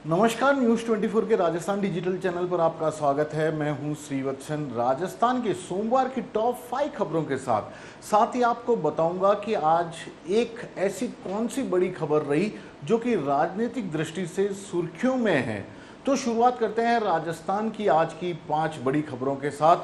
नमस्कार, न्यूज़ 24 के Rajasthan digital channel पर आपका स्वागत है। मैं हूं श्रीवत्सन। राजस्थान के सोमवार की टॉप 5 खबरों के साथ ही आपको बताऊंगा कि आज एक ऐसी कौन सी बड़ी खबर रही जो कि राजनीतिक दृष्टि से सुर्खियों में है। तो शुरुआत करते हैं राजस्थान की आज की 5 बड़ी खबरों के साथ।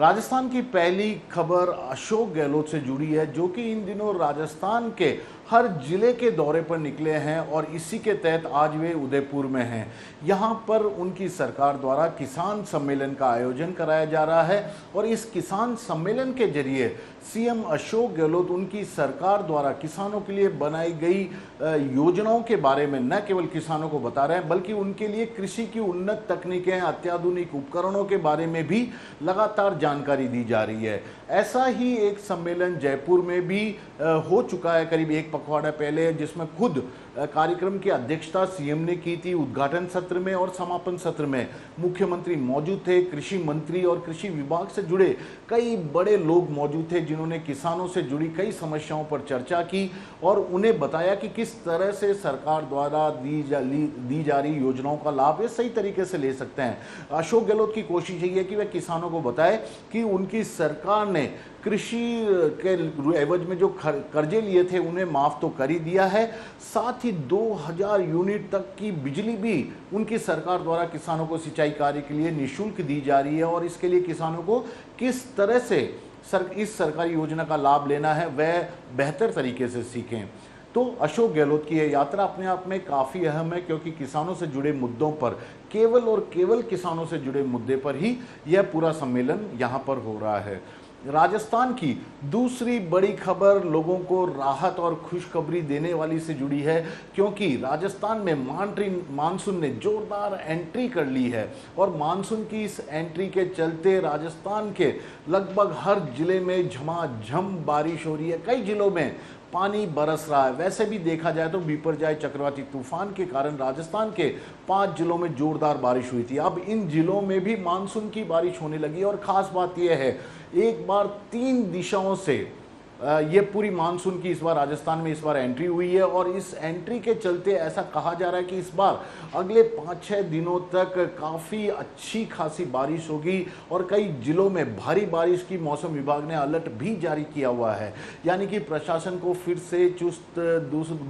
राजस्थान की पहली खबर अशोक गहलोत से जुड़ी है, जो कि इन दिनों राजस्थान के हर जिले के दौरे पर निकले हैं और इसी के तहत आज वे उदयपुर में हैं। यहाँ पर उनकी सरकार द्वारा किसान सम्मेलन का आयोजन कराया जा रहा है और इस किसान सम्मेलन के जरिए सीएम अशोक गहलोत उनकी सरकार द्वारा किसानों के लिए बनाई गई योजनाओं के बारे में न केवल किसानों को बता रहे हैं, बल्कि उनके लिए कृषि की उन्नत तकनीकें, अत्याधुनिक उपकरणों के बारे में भी लगातार जानकारी दी जा रही है। ऐसा ही एक सम्मेलन जयपुर में भी हो चुका है करीब एक पखवाड़ा पहले, जिसमें खुद कार्यक्रम की अध्यक्षता सीएम ने की थी। उद्घाटन सत्र में और समापन सत्र में मुख्यमंत्री मौजूद थे। कृषि मंत्री और कृषि विभाग से जुड़े कई बड़े लोग मौजूद थे, जिन्होंने किसानों से जुड़ी कई समस्याओं पर चर्चा की और उन्हें बताया कि किस तरह से सरकार द्वारा दी जा रही योजनाओं का लाभ वे सही तरीके से ले सकते हैं। अशोक गहलोत की कोशिश यही है कि वह किसानों को बताए कि उनकी सरकार ने कृषि के एवज में जो कर्जे लिए थे उन्हें माफ तो कर ही दिया है, साथ ही 2000 यूनिट तक की बिजली भी उनकी सरकार द्वारा किसानों को सिंचाई कार्य के लिए निःशुल्क दी जा रही है और इसके लिए किसानों को किस तरह से इस सरकारी योजना का लाभ लेना है वह बेहतर तरीके से सीखें। तो अशोक गहलोत की यह यात्रा अपने आप में काफ़ी अहम है, क्योंकि किसानों से जुड़े मुद्दों पर केवल किसानों से जुड़े मुद्दे पर ही यह पूरा सम्मेलन यहाँ पर हो रहा है। राजस्थान की दूसरी बड़ी खबर लोगों को राहत और खुशखबरी देने वाली से जुड़ी है, क्योंकि राजस्थान में मानसून ने जोरदार एंट्री कर ली है और मानसून की इस एंट्री के चलते राजस्थान के लगभग हर जिले में झमाझम बारिश हो रही है। कई जिलों में पानी बरस रहा है। वैसे भी देखा जाए तो बिपरजॉय चक्रवाती तूफान के कारण राजस्थान के 5 जिलों में जोरदार बारिश हुई थी। अब इन जिलों में भी मानसून की बारिश होने लगी और ख़ास बात यह है, एक बार 3 दिशाओं से ये पूरी मानसून की इस बार राजस्थान में एंट्री हुई है और इस एंट्री के चलते ऐसा कहा जा रहा है कि इस बार अगले 5-6 दिनों तक काफ़ी अच्छी खासी बारिश होगी और कई जिलों में भारी बारिश की मौसम विभाग ने अलर्ट भी जारी किया हुआ है। यानी कि प्रशासन को फिर से चुस्त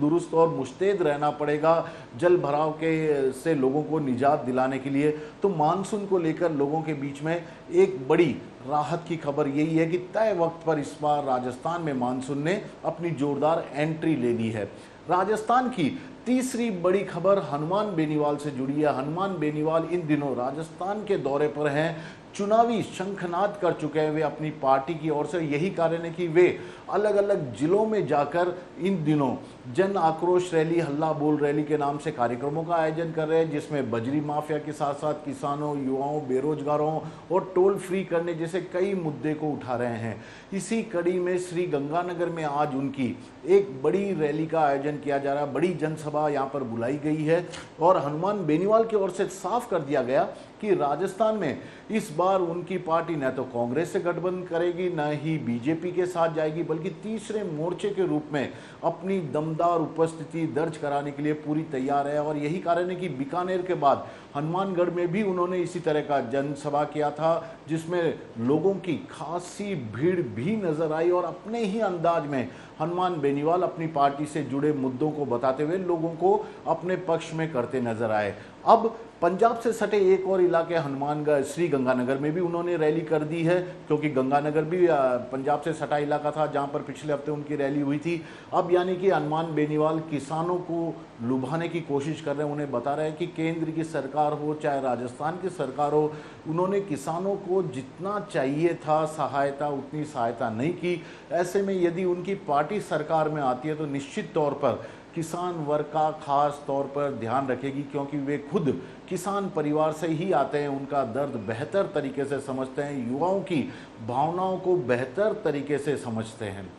दुरुस्त और मुस्तैद रहना पड़ेगा जल भराव के से लोगों को निजात दिलाने के लिए। तो मानसून को लेकर लोगों के बीच में एक बड़ी राहत की खबर यही है कि तय वक्त पर इस बार राजस्थान में मानसून ने अपनी जोरदार एंट्री ले ली है। राजस्थान की तीसरी बड़ी खबर हनुमान बेनीवाल से जुड़ी है। हनुमान बेनीवाल इन दिनों राजस्थान के दौरे पर हैं, चुनावी शंखनाद कर चुके हैं वे अपनी पार्टी की ओर से। यही कारण है कि वे अलग अलग जिलों में जाकर इन दिनों जन आक्रोश रैली, हल्ला बोल रैली के नाम से कार्यक्रमों का आयोजन कर रहे हैं, जिसमें बजरी माफिया के साथ साथ किसानों, युवाओं, बेरोजगारों और टोल फ्री करने जैसे कई मुद्दे को उठा रहे हैं। इसी कड़ी में श्री गंगानगर में आज उनकी एक बड़ी रैली का आयोजन किया जा रहा है। बड़ी जनसभा यहाँ पर बुलाई गई है और हनुमान बेनीवाल की ओर से साफ कर दिया गया कि राजस्थान में इस बार उनकी पार्टी न तो कांग्रेस से गठबंधन करेगी, न ही बीजेपी के साथ जाएगी, बल्कि तीसरे मोर्चे के रूप में अपनी दमदार उपस्थिति दर्ज कराने के लिए पूरी तैयार है। और यही कारण है कि बीकानेर के बाद हनुमानगढ़ में भी उन्होंने इसी तरह का जनसभा किया था, जिसमें लोगों की खासी भीड़ भी नजर आई और अपने ही अंदाज में हनुमान बेनीवाल अपनी पार्टी से जुड़े मुद्दों को बताते हुए लोगों को अपने पक्ष में करते नजर आए। अब पंजाब से सटे एक और इलाके हनुमानगढ़ श्री गंगानगर में भी उन्होंने रैली कर दी है, क्योंकि गंगानगर भी पंजाब से सटा इलाका था जहां पर पिछले हफ्ते उनकी रैली हुई थी। अब यानी कि हनुमान बेनीवाल किसानों को लुभाने की कोशिश कर रहे हैं। उन्हें बता रहे हैं कि केंद्र की सरकार हो चाहे राजस्थान की सरकार हो, उन्होंने किसानों को जितना चाहिए था सहायता उतनी सहायता नहीं की। ऐसे में यदि उनकी पार्टी सरकार में आती है तो निश्चित तौर पर किसान वर्ग का खास तौर पर ध्यान रखेगी, क्योंकि वे खुद किसान परिवार से ही आते हैं, उनका दर्द बेहतर तरीके से समझते हैं, युवाओं की भावनाओं को बेहतर तरीके से समझते हैं।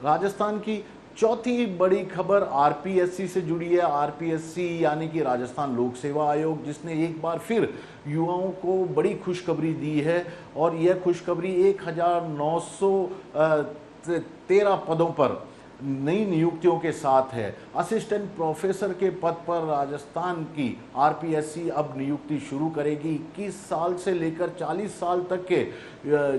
राजस्थान की चौथी बड़ी खबर आरपीएससी से जुड़ी है। आरपीएससी यानी कि राजस्थान लोक सेवा आयोग, जिसने एक बार फिर युवाओं को बड़ी खुशखबरी दी है और यह खुशखबरी 1913 पदों पर नई नियुक्तियों के साथ है। असिस्टेंट प्रोफेसर के पद पर राजस्थान की आरपीएससी अब नियुक्ति शुरू करेगी। 21 साल से लेकर 40 साल तक के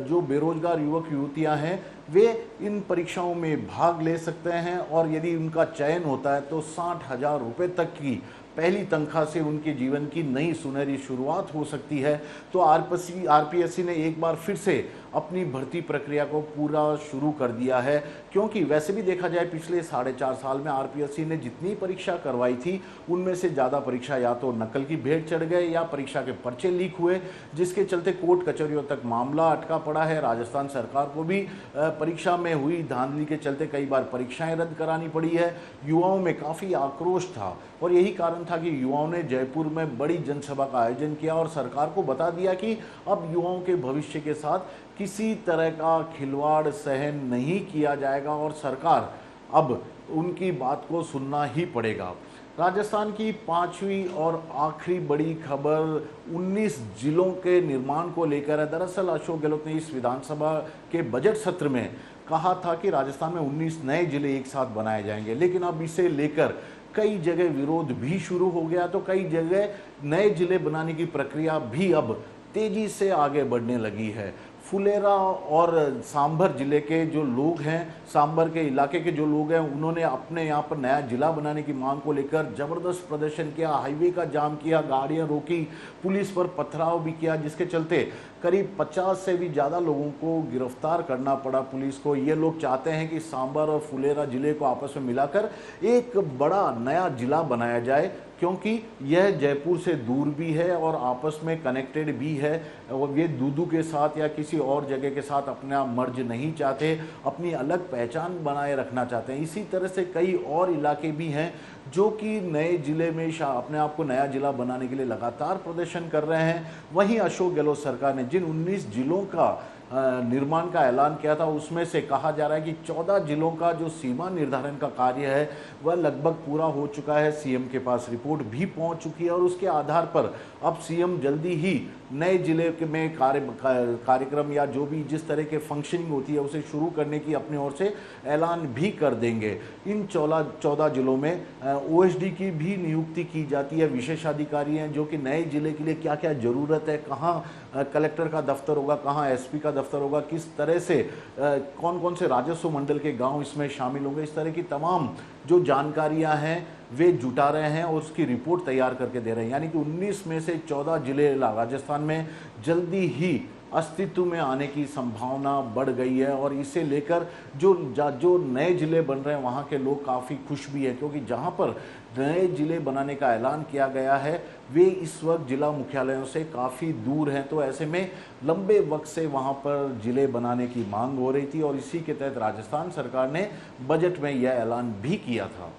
जो बेरोजगार युवक युवतियां हैं वे इन परीक्षाओं में भाग ले सकते हैं और यदि उनका चयन होता है तो 60,000 रुपये तक की पहली तनख्वाह से उनके जीवन की नई सुनहरी शुरुआत हो सकती है। तो आरपीएससी ने एक बार फिर से अपनी भर्ती प्रक्रिया को पूरा शुरू कर दिया है, क्योंकि वैसे भी देखा जाए पिछले 4.5 साल में आरपीएससी ने जितनी परीक्षा करवाई थी उनमें से ज़्यादा परीक्षा या तो नकल की भेंट चढ़ गए या परीक्षा के पर्चे लीक हुए, जिसके चलते कोर्ट कचहरियों तक मामला अटका पड़ा है। राजस्थान सरकार को भी परीक्षा में हुई धांधली के चलते कई बार परीक्षाएं रद्द करानी पड़ी है। युवाओं में काफ़ी आक्रोश था और यही कारण था कि युवाओं ने जयपुर में बड़ी जनसभा का आयोजन किया और सरकार को बता दिया कि अब युवाओं के भविष्य के साथ किसी तरह का खिलवाड़ सहन नहीं किया जाएगा और सरकार अब उनकी बात को सुनना ही पड़ेगा। राजस्थान की 5वीं और आखिरी बड़ी खबर 19 जिलों के निर्माण को लेकर है। दरअसल अशोक गहलोत ने इस विधानसभा के बजट सत्र में कहा था कि राजस्थान में 19 नए जिले एक साथ बनाए जाएंगे, लेकिन अब इसे लेकर कई जगह विरोध भी शुरू हो गया। तो कई जगह नए जिले बनाने की प्रक्रिया भी अब तेजी से आगे बढ़ने लगी है। फुलेरा और सांभर जिले के जो लोग हैं, सांभर के इलाके के जो लोग हैं, उन्होंने अपने यहाँ पर नया जिला बनाने की मांग को लेकर जबरदस्त प्रदर्शन किया, हाईवे का जाम किया, गाड़ियाँ रोकी, पुलिस पर पथराव भी किया, जिसके चलते करीब 50 से भी ज़्यादा लोगों को गिरफ्तार करना पड़ा पुलिस को। ये लोग चाहते हैं कि सांभर और फुलेरा जिले को आपस में मिलाकर एक बड़ा नया जिला बनाया जाए, क्योंकि यह जयपुर से दूर भी है और आपस में कनेक्टेड भी है और ये दूदू के साथ या किसी और जगह के साथ अपना मर्ज नहीं चाहते, अपनी अलग पहचान बनाए रखना चाहते हैं। इसी तरह से कई और इलाके भी हैं जो कि नए जिले में अपने आप को नया जिला बनाने के लिए लगातार प्रदर्शन कर रहे हैं। वहीं अशोक गहलोत सरकार ने जिन 19 जिलों का निर्माण का ऐलान किया था उसमें से कहा जा रहा है कि 14 जिलों का जो सीमा निर्धारण का कार्य है वह लगभग पूरा हो चुका है। सीएम के पास रिपोर्ट भी पहुंच चुकी है और उसके आधार पर अब सीएम जल्दी ही नए जिले में कार्यक्रम या जो भी जिस तरह के फंक्शनिंग होती है उसे शुरू करने की अपनी ओर से ऐलान भी कर देंगे। इन 14 जिलों में ओएसडी की भी नियुक्ति की जाती है, विशेषाधिकारी हैं जो कि नए जिले के लिए क्या क्या ज़रूरत है, कहाँ कलेक्टर का दफ्तर होगा, कहाँ एसपी का दफ्तर होगा, किस तरह से कौन कौन से राजस्व मंडल के गांव इसमें शामिल होंगे, इस तरह की तमाम जो जानकारियां हैं वे जुटा रहे हैं और उसकी रिपोर्ट तैयार करके दे रहे हैं। यानी कि 19 में से 14 जिले राजस्थान में जल्दी ही अस्तित्व में आने की संभावना बढ़ गई है और इसे लेकर जो नए जिले बन रहे हैं वहाँ के लोग काफ़ी खुश भी हैं, क्योंकि जहाँ पर नए जिले बनाने का ऐलान किया गया है वे इस वक्त जिला मुख्यालयों से काफ़ी दूर हैं। तो ऐसे में लंबे वक्त से वहाँ पर जिले बनाने की मांग हो रही थी और इसी के तहत राजस्थान सरकार ने बजट में यह ऐलान भी किया था।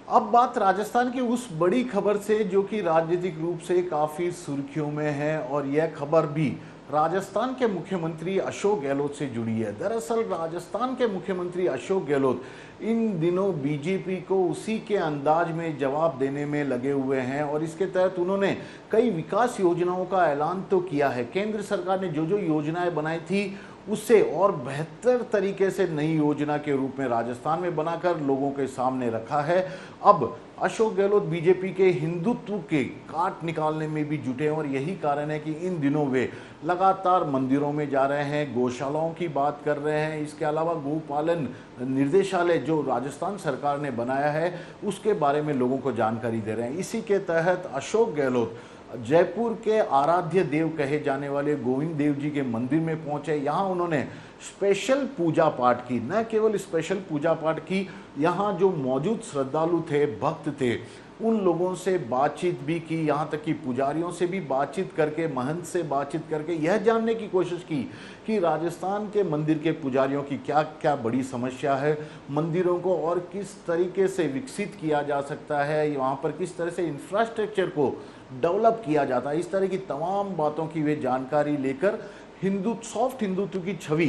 अब बात राजस्थान की उस बड़ी खबर से जो कि राजनीतिक रूप से काफ़ी सुर्खियों में है और यह खबर भी राजस्थान के मुख्यमंत्री अशोक गहलोत से जुड़ी है। दरअसल राजस्थान के मुख्यमंत्री अशोक गहलोत इन दिनों बीजेपी को उसी के अंदाज में जवाब देने में लगे हुए हैं और इसके तहत उन्होंने कई विकास योजनाओं का ऐलान तो किया है। केंद्र सरकार ने जो जो योजनाएं बनाई थी उससे और बेहतर तरीके से नई योजना के रूप में राजस्थान में बनाकर लोगों के सामने रखा है। अब अशोक गहलोत बीजेपी के हिंदुत्व के काट निकालने में भी जुटे हैं और यही कारण है कि इन दिनों वे लगातार मंदिरों में जा रहे हैं, गौशालाओं की बात कर रहे हैं। इसके अलावा गोपालन निर्देशालय जो राजस्थान सरकार ने बनाया है उसके बारे में लोगों को जानकारी दे रहे हैं। इसी के तहत अशोक गहलोत जयपुर के आराध्य देव कहे जाने वाले गोविंद देव जी के मंदिर में पहुंचे। यहाँ उन्होंने स्पेशल पूजा पाठ की, न केवल स्पेशल पूजा पाठ की, यहाँ जो मौजूद श्रद्धालु थे, भक्त थे, उन लोगों से बातचीत भी की, यहाँ तक कि पुजारियों से भी बातचीत करके, महंत से बातचीत करके यह जानने की कोशिश की कि राजस्थान के मंदिर के पुजारियों की क्या क्या बड़ी समस्या है, मंदिरों को और किस तरीके से विकसित किया जा सकता है, वहाँ पर किस तरह से इंफ्रास्ट्रक्चर को डेवलप किया जाता है। इस तरह की तमाम बातों की वे जानकारी लेकर सॉफ्ट हिंदुत्व की छवि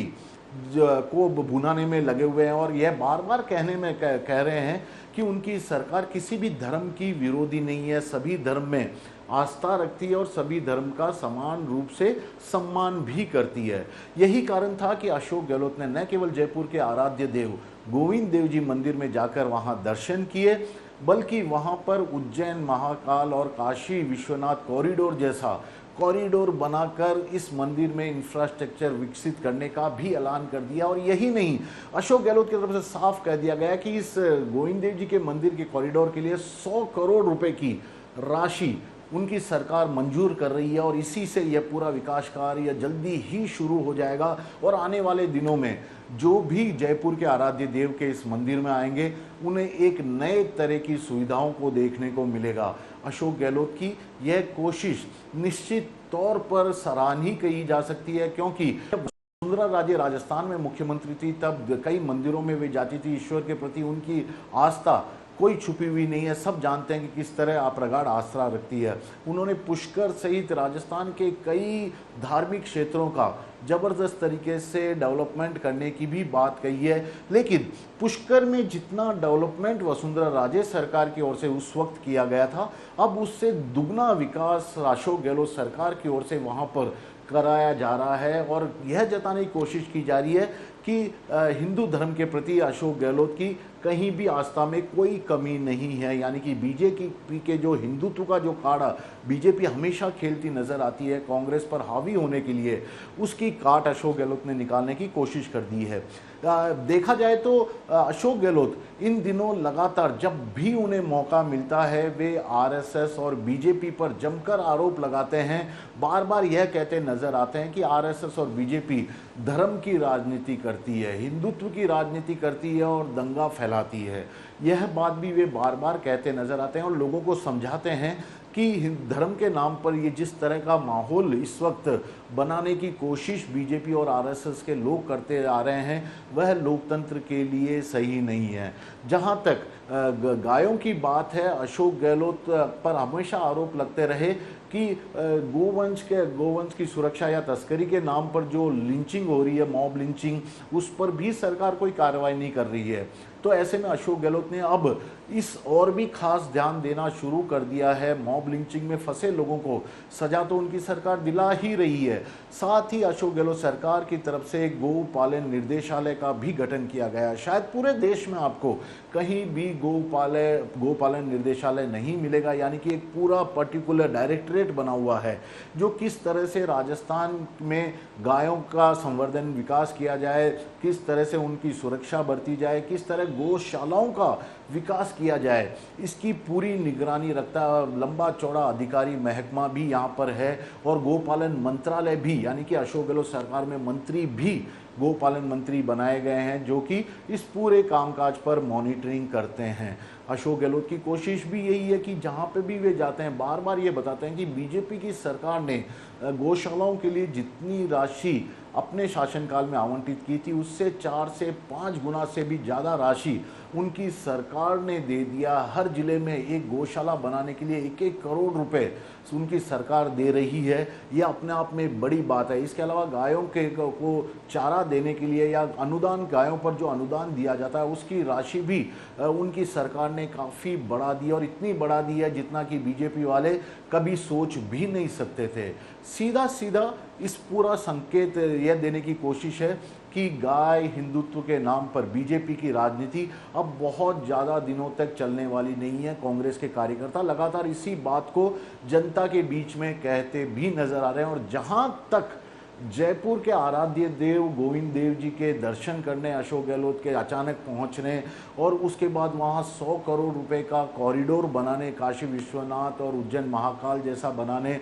को भुनाने में लगे हुए हैं और यह बार बार कह रहे हैं कि उनकी सरकार किसी भी धर्म की विरोधी नहीं है, सभी धर्म में आस्था रखती है और सभी धर्म का समान रूप से सम्मान भी करती है। यही कारण था कि अशोक गहलोत ने न केवल जयपुर के आराध्य देव गोविंद देव जी मंदिर में जाकर वहां दर्शन किए, बल्कि वहां पर उज्जैन महाकाल और काशी विश्वनाथ कॉरिडोर जैसा कॉरिडोर बनाकर इस मंदिर में इंफ्रास्ट्रक्चर विकसित करने का भी ऐलान कर दिया। और यही नहीं, अशोक गहलोत की तरफ से साफ कह दिया गया कि इस गोविंद देव जी के मंदिर के कॉरिडोर के लिए 100 करोड़ रुपए की राशि उनकी सरकार मंजूर कर रही है और इसी से यह पूरा विकास कार्य जल्दी ही शुरू हो जाएगा। और आने वाले दिनों में जो भी जयपुर के आराध्य देव के इस मंदिर में आएंगे उन्हें एक नए तरह की सुविधाओं को देखने को मिलेगा। अशोक गहलोत की यह कोशिश निश्चित तौर पर सराहनीय कही जा सकती है, क्योंकि वसुंधरा राजे राजस्थान में मुख्यमंत्री थी तब कई मंदिरों में वे जाती थी। ईश्वर के प्रति उनकी आस्था कोई छुपी हुई नहीं है, सब जानते हैं कि किस तरह आप प्रगाढ़ आस्था रखती है। उन्होंने पुष्कर सहित राजस्थान के कई धार्मिक क्षेत्रों का जबरदस्त तरीके से डेवलपमेंट करने की भी बात कही है। लेकिन पुष्कर में जितना डेवलपमेंट वसुंधरा राजे सरकार की ओर से उस वक्त किया गया था, अब उससे दुगना विकास अशोक गहलोत सरकार की ओर से वहां पर कराया जा रहा है। और यह जताने की कोशिश की जा रही है कि हिंदू धर्म के प्रति अशोक गहलोत की कहीं भी आस्था में कोई कमी नहीं है। यानी कि बीजेपी के जो हिंदुत्व का जो काड़ा बीजेपी हमेशा खेलती नजर आती है कांग्रेस पर हावी होने के लिए, उसकी काट अशोक गहलोत ने निकालने की कोशिश कर दी है। देखा जाए तो अशोक गहलोत इन दिनों लगातार जब भी उन्हें मौका मिलता है वे आरएसएस और बीजेपी पर जमकर आरोप लगाते हैं। बार बार यह कहते नजर आते हैं कि आरएसएस और बीजेपी धर्म की राजनीति करती है, हिंदुत्व की राजनीति करती है और दंगा फैलाती है। यह बात भी वे बार बार कहते नजर आते हैं और लोगों को समझाते हैं कि धर्म के नाम पर ये जिस तरह का माहौल इस वक्त बनाने की कोशिश बीजेपी और आरएसएस के लोग करते आ रहे हैं वह लोकतंत्र के लिए सही नहीं है। जहां तक गायों की बात है, अशोक गहलोत पर हमेशा आरोप लगते रहे कि गोवंश की सुरक्षा या तस्करी के नाम पर जो लिंचिंग हो रही है, मॉब लिंचिंग, उस पर भी सरकार कोई कार्रवाई नहीं कर रही है। तो ऐसे में अशोक गहलोत ने अब इस और भी खास ध्यान देना शुरू कर दिया है। मॉब लिंचिंग में फंसे लोगों को सजा तो उनकी सरकार दिला ही रही है, साथ ही अशोक गहलोत सरकार की तरफ से गोपालन निर्देशालय का भी गठन किया गया है। शायद पूरे देश में आपको कहीं भी गोपालन निर्देशालय नहीं मिलेगा, यानी कि एक पूरा पर्टिकुलर डायरेक्टरेट बना हुआ है जो किस तरह से राजस्थान में गायों का संवर्धन विकास किया जाए, किस तरह से उनकी सुरक्षा बरती जाए, किस तरह गौशालाओं का विकास किया जाए, इसकी पूरी निगरानी रखता है। लंबा चौड़ा अधिकारी महकमा भी यहाँ पर है और गोपालन मंत्रालय भी, यानी कि अशोक गहलोत सरकार में मंत्री भी गोपालन मंत्री बनाए गए हैं जो कि इस पूरे कामकाज पर मॉनिटरिंग करते हैं। अशोक गहलोत की कोशिश भी यही है कि जहाँ पे भी वे जाते हैं बार बार ये बताते हैं कि बीजेपी की सरकार ने गौशालाओं के लिए जितनी राशि अपने शासनकाल में आवंटित की थी उससे 4 से 5 गुना से भी ज़्यादा राशि उनकी सरकार ने दे दिया। हर जिले में एक गौशाला बनाने के लिए 1-1 करोड़ रुपए उनकी सरकार दे रही है। यह अपने आप में बड़ी बात है। इसके अलावा गायों को चारा देने के लिए या अनुदान, गायों पर जो अनुदान दिया जाता है उसकी राशि भी उनकी सरकार ने काफ़ी बढ़ा दी और इतनी बढ़ा दी है जितना कि बीजेपी वाले कभी सोच भी नहीं सकते थे। सीधा सीधा इस पूरा संकेत यह देने की कोशिश है कि गाय हिंदुत्व के नाम पर बीजेपी की राजनीति अब बहुत ज़्यादा दिनों तक चलने वाली नहीं है। कांग्रेस के कार्यकर्ता लगातार इसी बात को जनता के बीच में कहते भी नजर आ रहे हैं। और जहां तक जयपुर के आराध्य देव गोविंद देव जी के दर्शन करने अशोक गहलोत के अचानक पहुंचने और उसके बाद वहां 100 करोड़ रुपए का कॉरिडोर बनाने, काशी विश्वनाथ और उज्जैन महाकाल जैसा बनाने,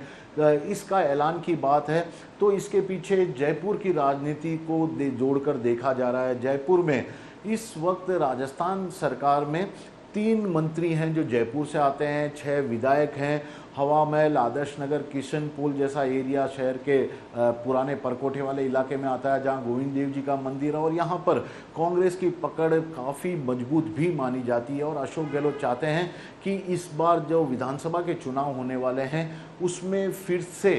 इसका ऐलान की बात है, तो इसके पीछे जयपुर की राजनीति को जोड़कर देखा जा रहा है। जयपुर में इस वक्त राजस्थान सरकार में 3 मंत्री हैं जो जयपुर से आते हैं, 6 विधायक हैं। हवा महल, आदर्श नगर, किशनपुर जैसा एरिया शहर के पुराने परकोटे वाले इलाके में आता है जहां गोविंद देव जी का मंदिर है और यहां पर कांग्रेस की पकड़ काफ़ी मजबूत भी मानी जाती है। और अशोक गहलोत चाहते हैं कि इस बार जो विधानसभा के चुनाव होने वाले हैं उसमें फिर से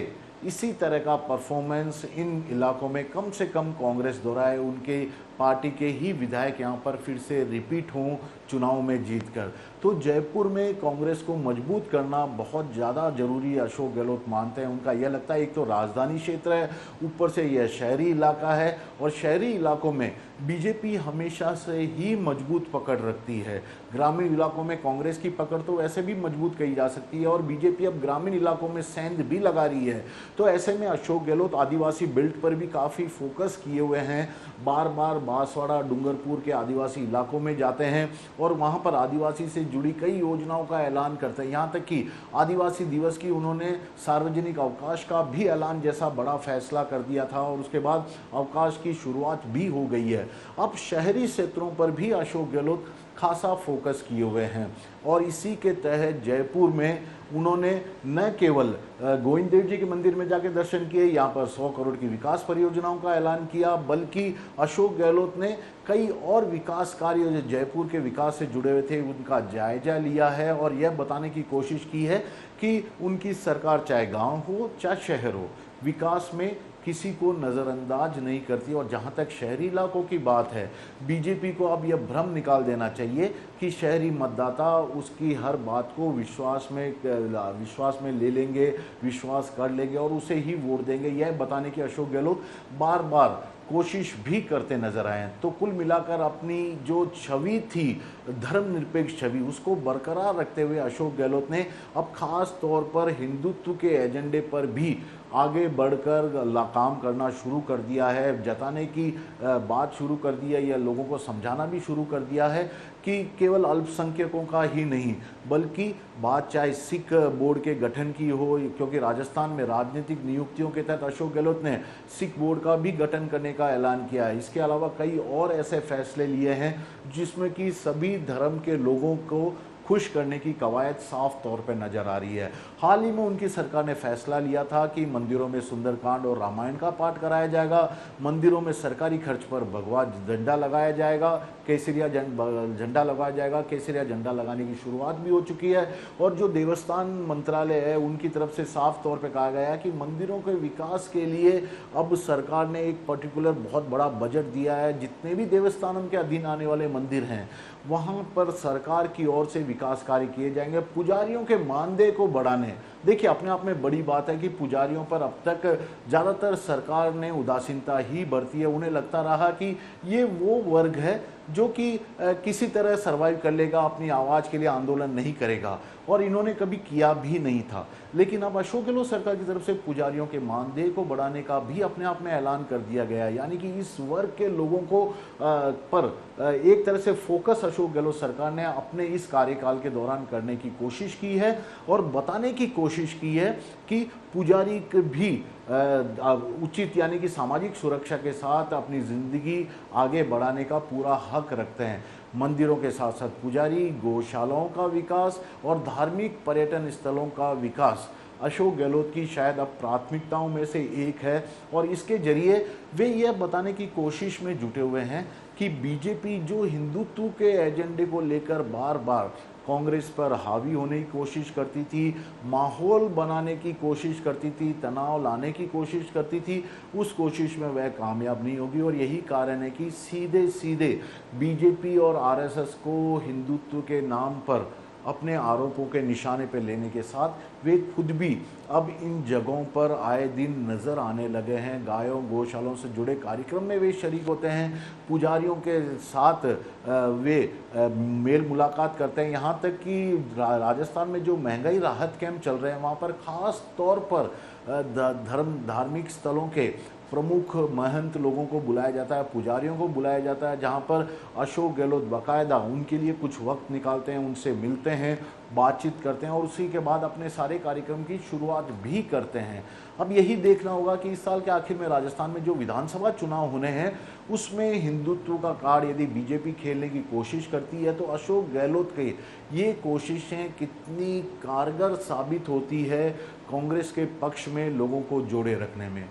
इसी तरह का परफॉर्मेंस इन इलाकों में कम से कम कांग्रेस दोहराए, उनके पार्टी के ही विधायक यहाँ पर फिर से रिपीट हों चुनाव में जीतकर। तो जयपुर में कांग्रेस को मजबूत करना बहुत ज़्यादा जरूरी है, अशोक गहलोत मानते हैं। उनका यह लगता है एक तो राजधानी क्षेत्र है, ऊपर से यह शहरी इलाका है और शहरी इलाकों में बीजेपी हमेशा से ही मजबूत पकड़ रखती है। ग्रामीण इलाकों में कांग्रेस की पकड़ तो वैसे भी मजबूत कही जा सकती है और बीजेपी अब ग्रामीण इलाकों में सेंध भी लगा रही है। तो ऐसे में अशोक गहलोत आदिवासी बेल्ट पर भी काफ़ी फोकस किए हुए हैं। बार बार बांसवाड़ा डूंगरपुर के आदिवासी इलाकों में जाते हैं और वहाँ पर आदिवासी से जुड़ी कई योजनाओं का ऐलान करते हैं। यहाँ तक कि आदिवासी दिवस की उन्होंने सार्वजनिक अवकाश का भी ऐलान जैसा बड़ा फैसला कर दिया था और उसके बाद अवकाश की शुरुआत भी हो गई है। अब शहरी क्षेत्रों पर भी अशोक गहलोत खासा फोकस किए हुए हैं और इसी के तहत जयपुर में उन्होंने न केवल गोविंद देव जी के मंदिर में जाके दर्शन किए, यहाँ पर 100 करोड़ की विकास परियोजनाओं का ऐलान किया, बल्कि अशोक गहलोत ने कई और विकास कार्य जो जयपुर के विकास से जुड़े हुए थे उनका जायजा लिया है और यह बताने की कोशिश की है कि उनकी सरकार चाहे गांव हो चाहे शहर हो, विकास में किसी को नज़रअंदाज नहीं करती। और जहाँ तक शहरी इलाकों की बात है, बीजेपी को अब यह भ्रम निकाल देना चाहिए कि शहरी मतदाता उसकी हर बात को विश्वास में ले लेंगे, विश्वास कर लेंगे और उसे ही वोट देंगे। यह बताने की अशोक गहलोत बार बार कोशिश भी करते नजर आए। तो कुल मिलाकर अपनी जो छवि थी, धर्मनिरपेक्ष छवि, उसको बरकरार रखते हुए अशोक गहलोत ने अब खास तौर पर हिंदुत्व के एजेंडे पर भी आगे बढ़कर काम करना शुरू कर दिया है, जताने की बात शुरू कर दी है या लोगों को समझाना भी शुरू कर दिया है कि केवल अल्पसंख्यकों का ही नहीं बल्कि बात चाहे सिख बोर्ड के गठन की हो, क्योंकि राजस्थान में राजनीतिक नियुक्तियों के तहत अशोक गहलोत ने सिख बोर्ड का भी गठन करने का ऐलान किया है। इसके अलावा कई और ऐसे फैसले लिए हैं जिसमें कि सभी धर्म के लोगों को खुश करने की कवायद साफ तौर पर नजर आ रही है। हाल ही में उनकी सरकार ने फैसला लिया था कि मंदिरों में सुंदरकांड और रामायण का पाठ कराया जाएगा, मंदिरों में सरकारी खर्च पर भगवा झंडा लगाया जाएगा, केसरिया झंडा लगाया जाएगा। केसरिया झंडा लगाने की शुरुआत भी हो चुकी है और जो देवस्थान मंत्रालय है उनकी तरफ से साफ तौर पर कहा गया है कि मंदिरों के विकास के लिए अब सरकार ने एक पर्टिकुलर बहुत बड़ा बजट दिया है। जितने भी देवस्थानम के अधीन आने वाले मंदिर हैं वहाँ पर सरकार की ओर से विकास कार्य किए जाएंगे। पुजारियों के मानदेय को बढ़ाने, देखिए अपने आप में बड़ी बात है कि पुजारियों पर अब तक ज़्यादातर सरकार ने उदासीनता ही बरती है। उन्हें लगता रहा कि ये वो वर्ग है जो कि किसी तरह सर्वाइव कर लेगा, अपनी आवाज़ के लिए आंदोलन नहीं करेगा और इन्होंने कभी किया भी नहीं था। लेकिन अब अशोक गहलोत सरकार की तरफ से पुजारियों के मानदेय को बढ़ाने का भी अपने आप में ऐलान कर दिया गया है, यानी कि इस वर्ग के लोगों को पर एक तरह से फोकस अशोक गहलोत सरकार ने अपने इस कार्यकाल के दौरान करने की कोशिश की है और बताने की कोशिश की है कि पुजारी भी उचित यानी कि सामाजिक सुरक्षा के साथ अपनी ज़िंदगी आगे बढ़ाने का पूरा हक रखते हैं। मंदिरों के साथ साथ पुजारी, गौशालाओं का विकास और धार्मिक पर्यटन स्थलों का विकास अशोक गहलोत की शायद अब प्राथमिकताओं में से एक है और इसके जरिए वे यह बताने की कोशिश में जुटे हुए हैं कि बीजेपी जो हिंदुत्व के एजेंडे को लेकर बार बार कांग्रेस पर हावी होने की कोशिश करती थी, माहौल बनाने की कोशिश करती थी, तनाव लाने की कोशिश करती थी, उस कोशिश में वह कामयाब नहीं होगी। और यही कारण है कि सीधे सीधे बीजेपी और आरएसएस को हिंदुत्व के नाम पर अपने आरोपों के निशाने पर लेने के साथ वे खुद भी अब इन जगहों पर आए दिन नज़र आने लगे हैं। गायों गौशालों से जुड़े कार्यक्रम में वे शरीक होते हैं, पुजारियों के साथ वे मेल मुलाकात करते हैं। यहाँ तक कि राजस्थान में जो महंगाई राहत कैंप चल रहे हैं वहाँ पर ख़ास तौर पर धार्मिक स्थलों के प्रमुख महंत लोगों को बुलाया जाता है, पुजारियों को बुलाया जाता है, जहां पर अशोक गहलोत बाकायदा उनके लिए कुछ वक्त निकालते हैं, उनसे मिलते हैं, बातचीत करते हैं और उसी के बाद अपने सारे कार्यक्रम की शुरुआत भी करते हैं। अब यही देखना होगा कि इस साल के आखिर में राजस्थान में जो विधानसभा चुनाव होने हैं उसमें हिंदुत्व का कार्ड यदि बीजेपी खेलने की कोशिश करती है तो अशोक गहलोत के ये कोशिशें कितनी कारगर साबित होती है कांग्रेस के पक्ष में लोगों को जोड़े रखने में।